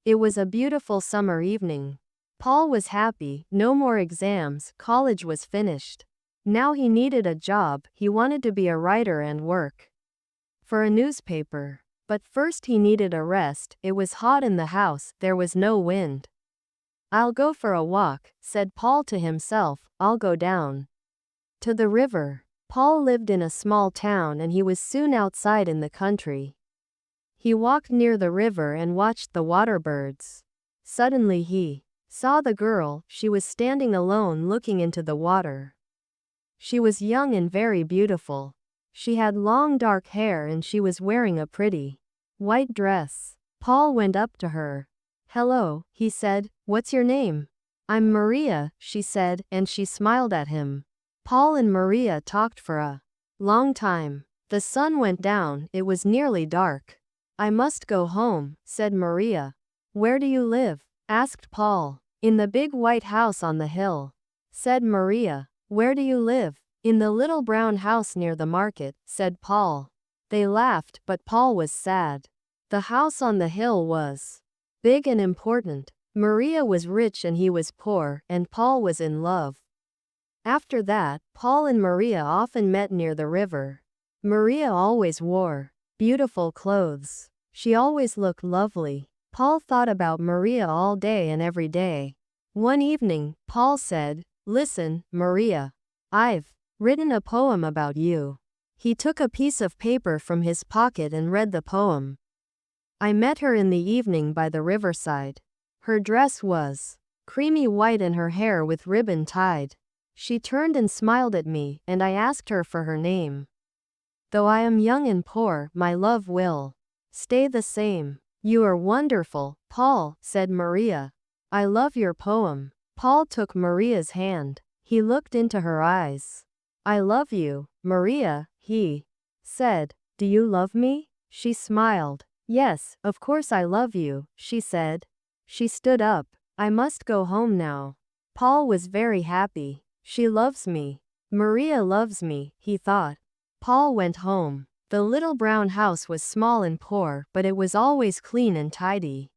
It was a beautiful summer evening. Paul was happy, no more exams, college was finished. Now he needed a job, he wanted to be a writer and work for a newspaper. But first he needed a rest, it was hot in the house, there was no wind. "I'll go for a walk," said Paul to himself, "I'll go down to the river." Paul lived in a small town and he was soon outside in the country. He walked near the river and watched the water birds. Suddenly he saw the girl, she was standing alone looking into the water. She was young and very beautiful. She had long dark hair and she was wearing a pretty white dress. Paul went up to her. "Hello," he said, "what's your name?" "I'm Maria," she said, and she smiled at him. Paul and Maria talked for a long time. The sun went down, it was nearly dark. "I must go home," said Maria. "Where do you live?" asked Paul. "In the big white house on the hill," said Maria. "Where do you live?" "In the little brown house near the market," said Paul. They laughed, but Paul was sad. The house on the hill was big and important. Maria was rich and he was poor, and Paul was in love. After that, Paul and Maria often met near the river. Maria always wore beautiful clothes. She always looked lovely. Paul thought about Maria all day and every day. One evening, Paul said, "Listen, Maria. I've written a poem about you." He took a piece of paper from his pocket and read the poem. "I met her in the evening by the riverside. Her dress was creamy white and her hair with ribbon tied. She turned and smiled at me, and I asked her for her name. Though I am young and poor, my love will stay the same." "You are wonderful, Paul," said Maria. "I love your poem." Paul took Maria's hand. He looked into her eyes. "I love you, Maria," he said. "Do you love me?" She smiled. "Yes, of course I love you," she said. She stood up. "I must go home now." Paul was very happy. She loves me. Maria loves me, he thought. Paul went home. The little brown house was small and poor, but it was always clean and tidy.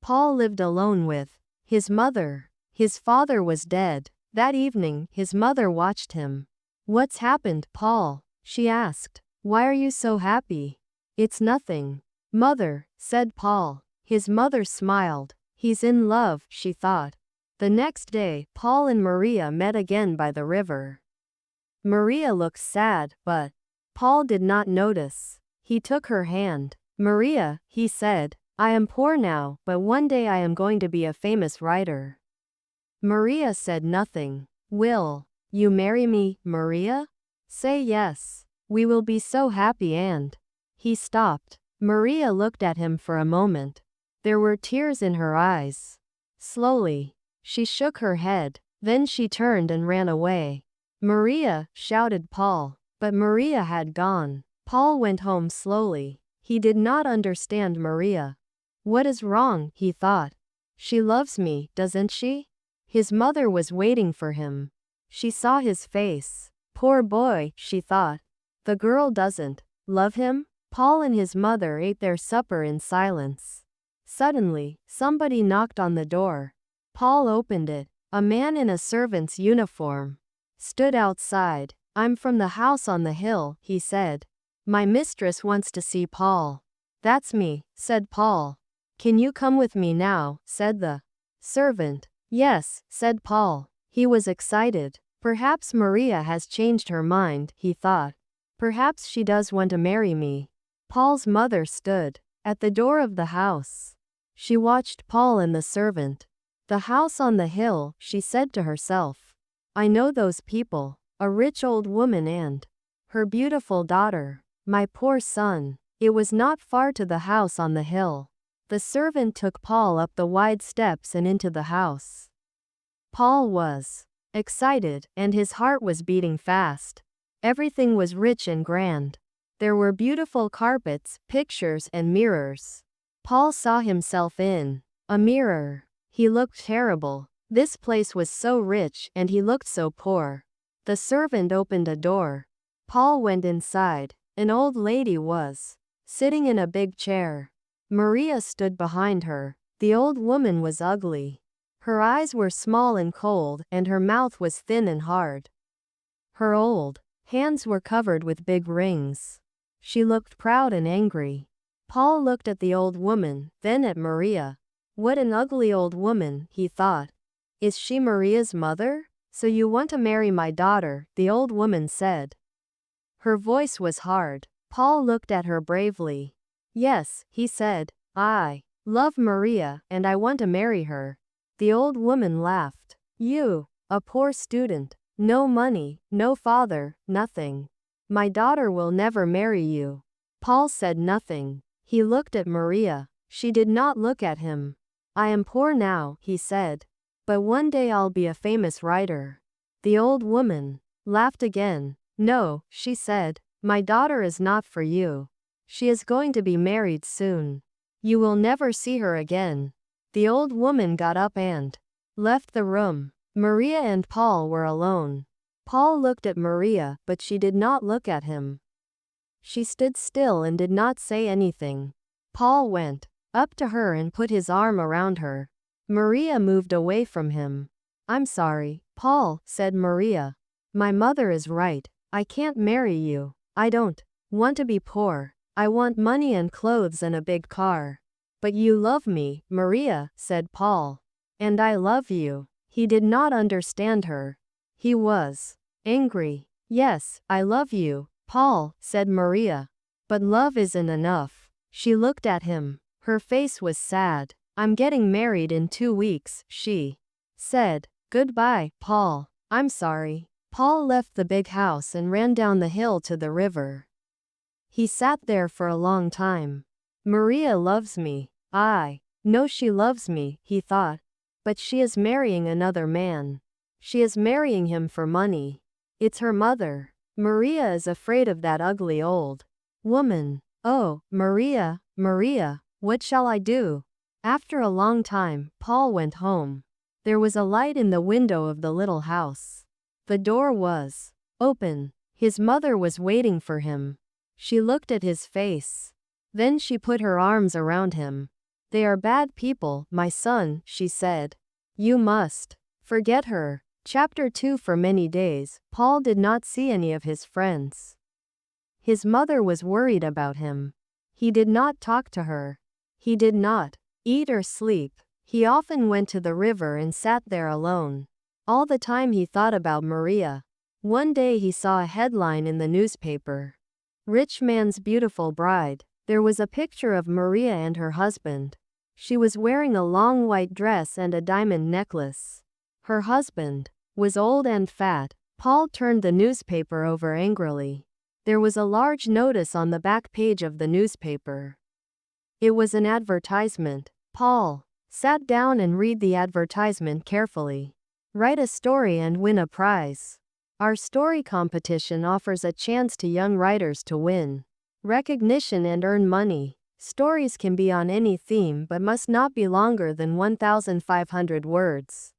Paul lived alone with his mother. His father was dead. That evening, his mother watched him. "What's happened, Paul?" she asked. "Why are you so happy?" "It's nothing, Mother," said Paul. His mother smiled. "He's in love," she thought. The next day, Paul and Maria met again by the river. Maria looked sad, but Paul did not notice. He took her hand. "Maria," he said, "I am poor now, but one day I am going to be a famous writer." Maria said nothing. "Will you marry me, Maria? Say yes. We will be so happy and—" He stopped. Maria looked at him for a moment. There were tears in her eyes. Slowly, she shook her head. Then she turned and ran away. "Maria!" shouted Paul. But Maria had gone. Paul went home slowly. He did not understand Maria. "What is wrong?" he thought. "She loves me, doesn't she?" His mother was waiting for him. She saw his face. "Poor boy," she thought. "The girl doesn't love him?" Paul and his mother ate their supper in silence. Suddenly, somebody knocked on the door. Paul opened it. A man in a servant's uniform stood outside. "I'm from the house on the hill," he said. "My mistress wants to see Paul." "That's me," said Paul. "Can you come with me now?" said the servant. "Yes," said Paul. He was excited. Perhaps Maria has changed her mind, he thought. Perhaps she does want to marry me. Paul's mother stood at the door of the house. She watched Paul and the servant. "The house on the hill," she said to herself. "I know those people. A rich old woman and her beautiful daughter. My poor son." It was not far to the house on the hill. The servant took Paul up the wide steps and into the house. Paul was excited, and his heart was beating fast. Everything was rich and grand. There were beautiful carpets, pictures, and mirrors. Paul saw himself in a mirror. He looked terrible. This place was so rich, and he looked so poor. The servant opened a door. Paul went inside. An old lady was sitting in a big chair. Maria stood behind her. The old woman was ugly. Her eyes were small and cold, and her mouth was thin and hard. Her old hands were covered with big rings. She looked proud and angry. Paul looked at the old woman, then at Maria. What an ugly old woman, he thought. Is she Maria's mother? So you want to marry my daughter, the old woman said. Her voice was hard. Paul looked at her bravely. Yes, he said. I love Maria, and I want to marry her. The old woman laughed. You, a poor student. No money, no father, nothing. My daughter will never marry you. Paul said nothing. He looked at Maria. She did not look at him. I am poor now, he said. But one day I'll be a famous writer. The old woman laughed again. No, she said. My daughter is not for you. She is going to be married soon. You will never see her again. The old woman got up and left the room. Maria and Paul were alone. Paul looked at Maria, but she did not look at him. She stood still and did not say anything. Paul went up to her and put his arm around her. Maria moved away from him. I'm sorry, Paul, said Maria. My mother is right. I can't marry you. I don't want to be poor. I want money and clothes and a big car. But you love me, Maria, said Paul. And I love you. He did not understand her. He was angry. Yes, I love you, Paul, said Maria. But love isn't enough. She looked at him. Her face was sad. I'm getting married in 2 weeks, she said. Goodbye, Paul. I'm sorry. Paul left the big house and ran down the hill to the river. He sat there for a long time. Maria loves me. I know she loves me, he thought. But she is marrying another man. She is marrying him for money. It's her mother. Maria is afraid of that ugly old woman. Oh, Maria, Maria, what shall I do? After a long time, Paul went home. There was a light in the window of the little house. The door was open. His mother was waiting for him. She looked at his face. Then she put her arms around him. They are bad people, my son, she said. You must forget her. Chapter 2. For many days, Paul did not see any of his friends. His mother was worried about him. He did not talk to her. He did not eat or sleep. He often went to the river and sat there alone. All the time he thought about Maria. One day he saw a headline in the newspaper. Rich man's beautiful bride. There was a picture of Maria and her husband. She was wearing a long white dress and a diamond necklace. Her husband was old and fat. Paul turned the newspaper over angrily. There was a large notice on the back page of the newspaper. It was an advertisement. Paul sat down and read the advertisement carefully. Write a story and win a prize. Our story competition offers a chance to young writers to win recognition and earn money. Stories can be on any theme but must not be longer than 1,500 words.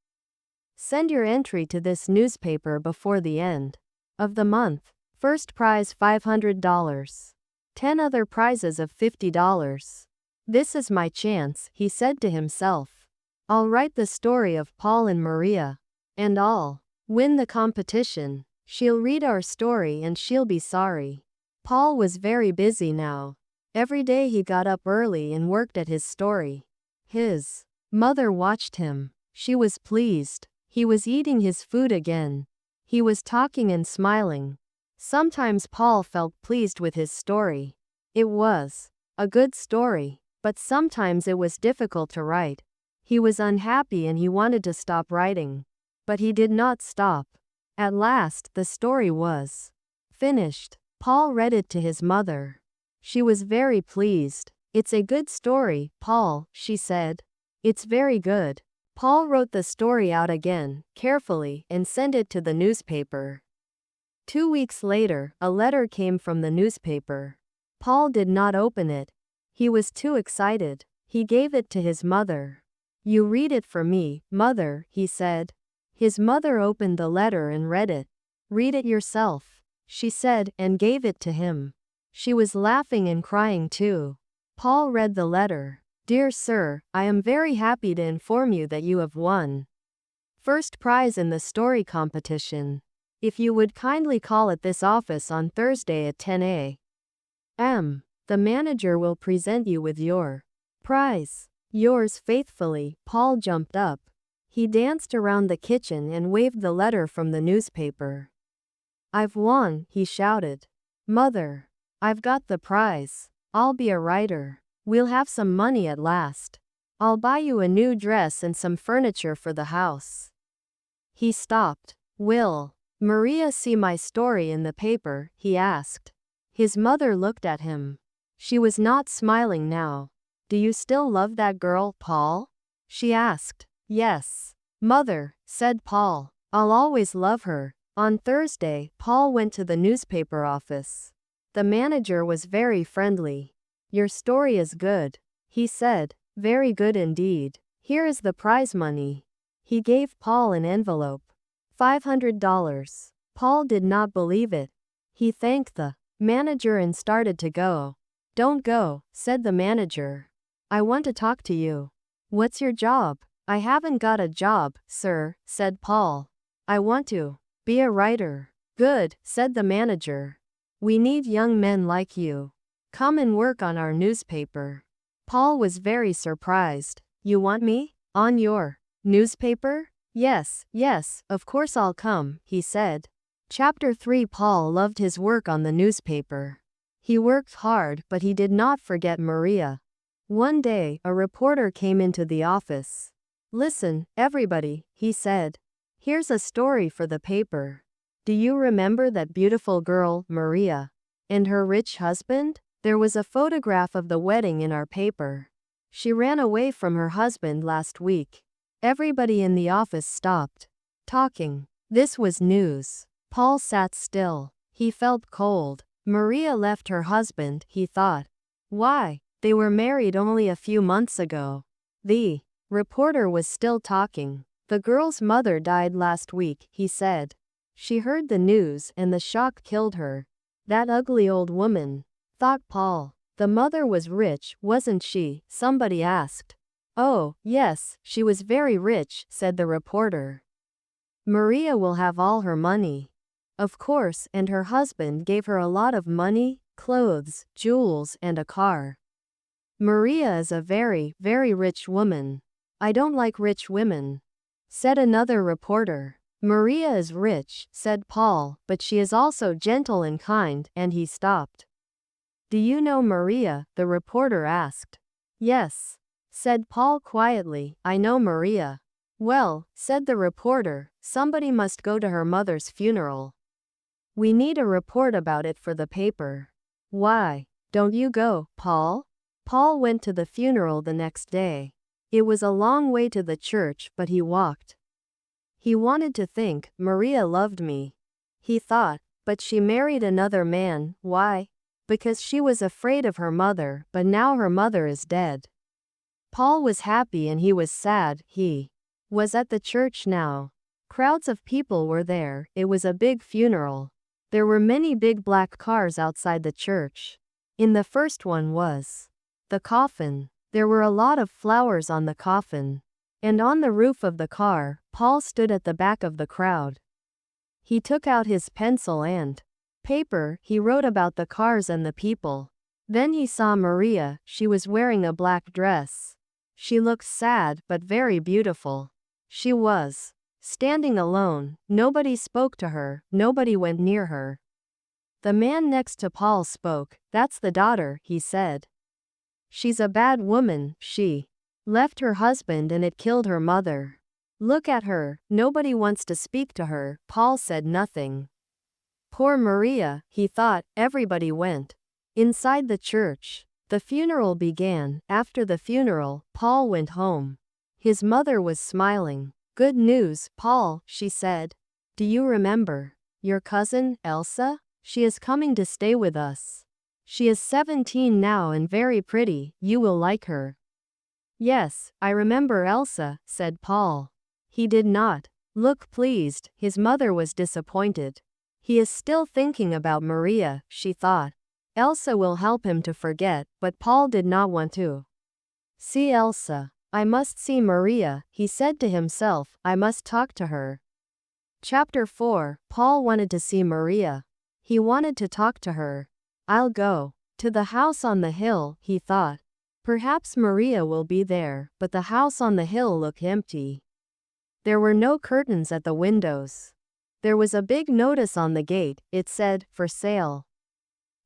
Send your entry to this newspaper before the end of the month. First prize $500. 10 other prizes of $50. This is my chance, he said to himself. I'll write the story of Paul and Maria. And I'll win the competition. She'll read our story and she'll be sorry. Paul was very busy now. Every day he got up early and worked at his story. His mother watched him. She was pleased. He was eating his food again. He was talking and smiling. Sometimes Paul felt pleased with his story. It was a good story, but sometimes it was difficult to write. He was unhappy and he wanted to stop writing. But he did not stop. At last, the story was finished. Paul read it to his mother. She was very pleased. It's a good story, Paul, she said. It's very good. Paul wrote the story out again, carefully, and sent it to the newspaper. 2 weeks later, a letter came from the newspaper. Paul did not open it. He was too excited. He gave it to his mother. You read it for me, mother, he said. His mother opened the letter and read it. Read it yourself, she said, and gave it to him. She was laughing and crying too. Paul read the letter. Dear sir, I am very happy to inform you that you have won first prize in the story competition. If you would kindly call at this office on Thursday at 10 a.m., the manager will present you with your prize. Yours faithfully, Paul jumped up. He danced around the kitchen and waved the letter from the newspaper. I've won, he shouted. Mother, I've got the prize. I'll be a writer. We'll have some money at last. I'll buy you a new dress and some furniture for the house. He stopped. Will Maria see my story in the paper? He asked. His mother looked at him. She was not smiling now. Do you still love that girl, Paul? She asked. Yes, Mother, said Paul. I'll always love her. On Thursday, Paul went to the newspaper office. The manager was very friendly. Your story is good, he said. Very good indeed. Here is the prize money. He gave Paul an envelope. $500. Paul did not believe it. He thanked the manager and started to go. Don't go, said the manager. I want to talk to you. What's your job? I haven't got a job, sir, said Paul. I want to be a writer. Good, said the manager. We need young men like you. Come and work on our newspaper. Paul was very surprised. You want me? On your newspaper? Yes, of course I'll come, he said. Chapter 3. Paul loved his work on the newspaper. He worked hard, but he did not forget Maria. One day, a reporter came into the office. Listen, everybody, he said. Here's a story for the paper. Do you remember that beautiful girl, Maria, and her rich husband? There was a photograph of the wedding in our paper. She ran away from her husband last week. Everybody in the office stopped talking. This was news. Paul sat still. He felt cold. Maria left her husband, he thought. Why? They were married only a few months ago. The reporter was still talking. The girl's mother died last week, he said. She heard the news and the shock killed her. That ugly old woman, thought Paul. The mother was rich, wasn't she? Somebody asked. Oh, yes, she was very rich, said the reporter. Maria will have all her money. Of course, and her husband gave her a lot of money, clothes, jewels, and a car. Maria is a very, very rich woman. I don't like rich women, said another reporter. Maria is rich, said Paul, but she is also gentle and kind, and he stopped. Do you know Maria? The reporter asked. Yes, said Paul quietly, I know Maria. Well, said the reporter, somebody must go to her mother's funeral. We need a report about it for the paper. Why don't you go, Paul? Paul went to the funeral the next day. It was a long way to the church, but he walked. He wanted to think, Maria loved me, he thought, but she married another man. Why? Because she was afraid of her mother, but now her mother is dead. Paul was happy and he was sad. He was at the church now. Crowds of people were there. It was a big funeral. There were many big black cars outside the church. In the first one was the coffin. There were a lot of flowers on the coffin. And on the roof of the car, Paul stood at the back of the crowd. He took out his pencil and paper. He wrote about the cars and the people. Then he saw Maria. She was wearing a black dress. She looked sad, but very beautiful. She was standing alone. Nobody spoke to her. Nobody went near her. The man next to Paul spoke. That's the daughter, he said. She's a bad woman. She left her husband and it killed her mother. Look at her. Nobody wants to speak to her. Paul said nothing. Poor Maria, he thought. Everybody went inside the church. The funeral began. After the funeral, Paul went home. His mother was smiling. Good news, Paul, she said. Do you remember your cousin, Elsa? She is coming to stay with us. She is 17 now and very pretty. You will like her. Yes, I remember Elsa, said Paul. He did not look pleased. His mother was disappointed. He is still thinking about Maria, she thought. Elsa will help him to forget, but Paul did not want to See Elsa. I must see Maria, he said to himself, I must talk to her. Chapter 4. Paul wanted to see Maria. He wanted to talk to her. I'll go to the house on the hill, he thought. Perhaps Maria will be there, but the house on the hill looked empty. There were no curtains at the windows. There was a big notice on the gate, it said, for sale.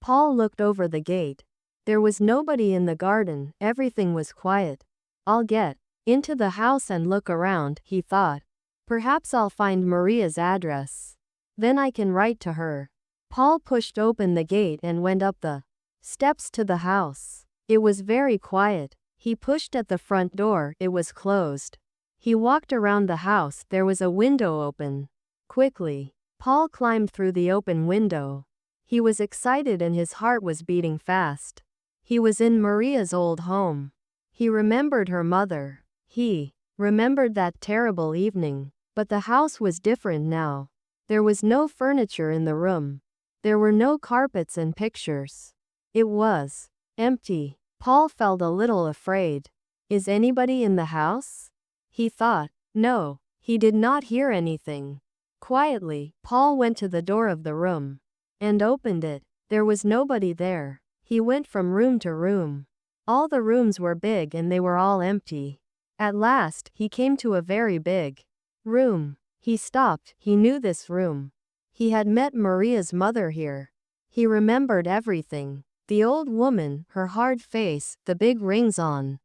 Paul looked over the gate. There was nobody in the garden, everything was quiet. I'll get into the house and look around, he thought. Perhaps I'll find Maria's address. Then I can write to her. Paul pushed open the gate and went up the steps to the house. It was very quiet. He pushed at the front door, it was closed. He walked around the house, there was a window open. Quickly, Paul climbed through the open window. He was excited and his heart was beating fast. He was in Maria's old home. He remembered her mother. He remembered that terrible evening. But the house was different now. There was no furniture in the room. There were no carpets and pictures. It was empty. Paul felt a little afraid. Is anybody in the house? He thought. No. He did not hear anything. Quietly, Paul went to the door of the room and opened it. There was nobody there. He went from room to room. All the rooms were big and they were all empty. At last, he came to a very big room. He stopped. He knew this room. He had met Maria's mother here. He remembered everything. The old woman, her hard face, the big rings on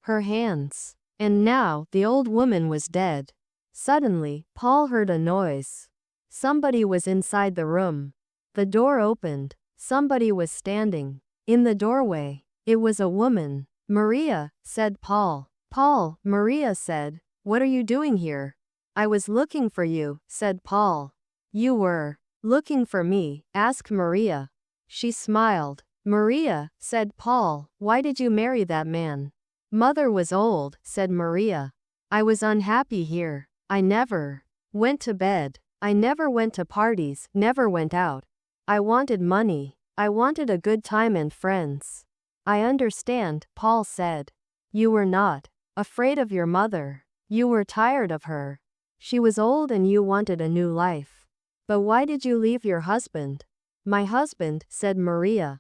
her hands. And now, the old woman was dead. Suddenly, Paul heard a noise. Somebody was inside the room. The door opened. Somebody was standing in the doorway. It was a woman. Maria, said Paul. Paul, Maria said. What are you doing here? I was looking for you, said Paul. You were looking for me? Asked Maria. She smiled. Maria, said Paul, why did you marry that man? Mother was old, said Maria. I was unhappy here. I never went to bed. I never went to parties, never went out. I wanted money. I wanted a good time and friends. I understand, Paul said. You were not afraid of your mother. You were tired of her. She was old and you wanted a new life. But why did you leave your husband? My husband, said Maria.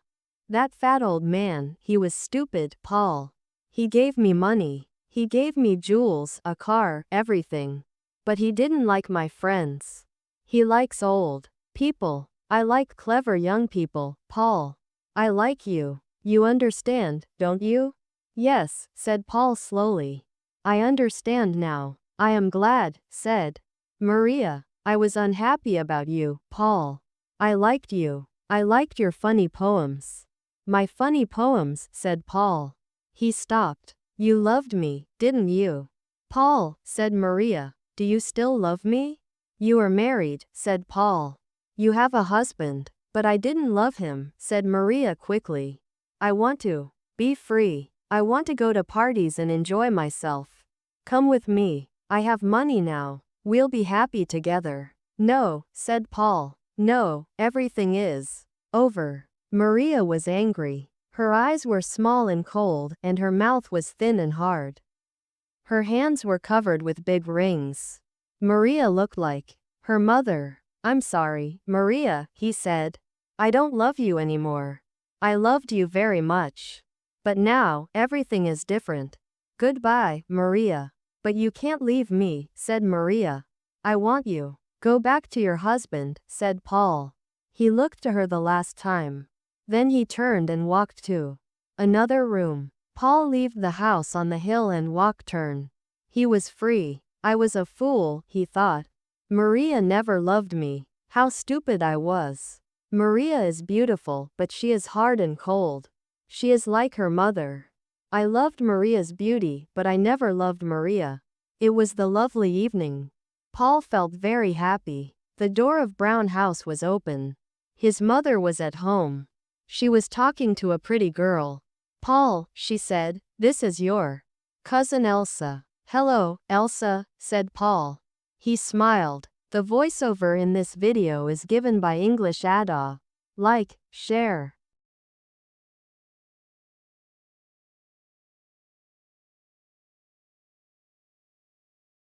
That fat old man, he was stupid, Paul. He gave me money. He gave me jewels, a car, everything. But he didn't like my friends. He likes old people. I like clever young people, Paul. I like you. You understand, don't you? Yes, said Paul slowly. I understand now. I am glad, said Maria. I was unhappy about you, Paul. I liked you. I liked your funny poems. My funny poems, said Paul. He stopped. You loved me, didn't you? Paul, said Maria. Do you still love me? You are married, said Paul. You have a husband. But I didn't love him, said Maria quickly. I want to be free. I want to go to parties and enjoy myself. Come with me. I have money now. We'll be happy together. No, said Paul. No, everything is over. Maria was angry. Her eyes were small and cold, and her mouth was thin and hard. Her hands were covered with big rings. Maria looked like her mother. I'm sorry, Maria, he said. I don't love you anymore. I loved you very much. But now, everything is different. Goodbye, Maria. But you can't leave me, said Maria. I want you. Go back to your husband, said Paul. He looked to her the last time. Then he turned and walked to another room. Paul left the house on the hill and walked turn. He was free. I was a fool, he thought. Maria never loved me. How stupid I was. Maria is beautiful, but she is hard and cold. She is like her mother. I loved Maria's beauty, but I never loved Maria. It was the lovely evening. Paul felt very happy. The door of Brown house was open. His mother was at home. She was talking to a pretty girl. Paul, she said, this is your cousin Elsa. Hello, Elsa, said Paul. He smiled. The voiceover in this video is given by English Addaa. Like, share.